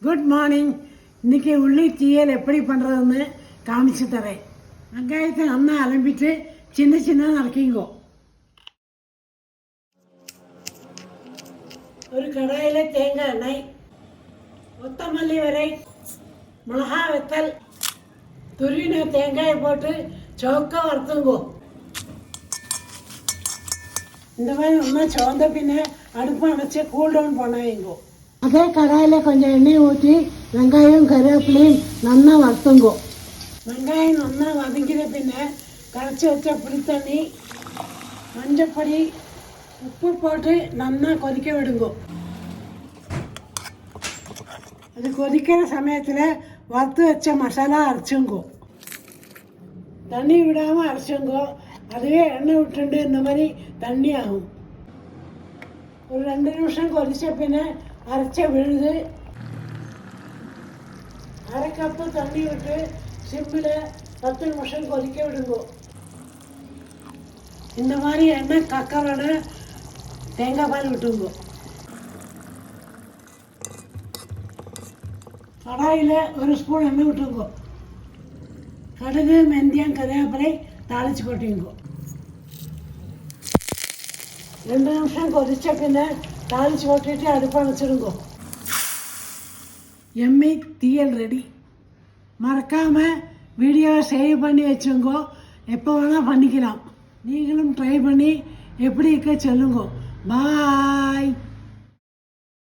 Good morning. இன்றைக்கி உள்ளி தீயல் எப்படி பண்ணுறதுன்னு காமிச்சு தரேன். வெங்காயத்தை நல்லா அலம்பிட்டு சின்ன சின்ன நறுக்கிங்கோ. ஒரு கடாயில் தேங்காய் எண்ணெய், கொத்தமல்லி வரை, மிளகா வெத்தல், துருவின தேங்காயை போட்டு சவுக்க வறுத்துங்கோ. இந்த மாதிரி ஒன்றா சவந்த பின்ன அடுப்பை அணைச்சி கூல் டவுன் பண்ண வைங்கோ. அதே கடாயில் கொஞ்சம் எண்ணெய் ஊற்றி வெங்காயம் கருவேப்பிலையும் நல்லா வறுத்துங்கோ. வெங்காயம் நல்லா வதங்கிற பின்ன கரைச்சி வச்ச புளித்தண்ணி, மஞ்சப்பொடி, உப்பு போட்டு நல்லா கொதிக்க விடுங்கோ. அது கொதிக்கிற சமயத்தில் வறுத்து வச்ச மசாலா அரைச்சுங்கோ. தண்ணி விடாமல் அரைச்சுங்கோ. அதுவே எண்ணெய் விட்டுண்டு இந்த மாதிரி தண்ணி ஆகும். ஒரு 2 நிமிஷம் கொதிச்ச பின்ன அரைச்ச விழுது 1/2 கப்பு தண்ணி விட்டு சிம்மில் 10 நிமிஷம் கொதிக்க விடுங்கோ. இந்த மாதிரி எண்ணெய் கக்கரோட தேங்காய் பால் விட்டுங்கோ. கடாயில் 1 ஸ்பூன் எண்ணெய் விட்டுங்கோ. கடுகு, மெந்தியம், கருவேப்பிலை தாளிச்சு கொட்டிங்கோ. 2 நிமிஷம் கொதிச்ச பின்ன தாளிச்சு கொட்டிட்டு அடுப்பை அணைச்சிடுங்கோ. Emmy theeyal ready. மறக்காமல் வீடியோவை சேவ் பண்ணி வச்சுங்கோ. எப்போ வேணால் பண்ணிக்கலாம். நீங்களும் ட்ரை பண்ணி எப்படி இருக்க சொல்லுங்கோ. பாய்.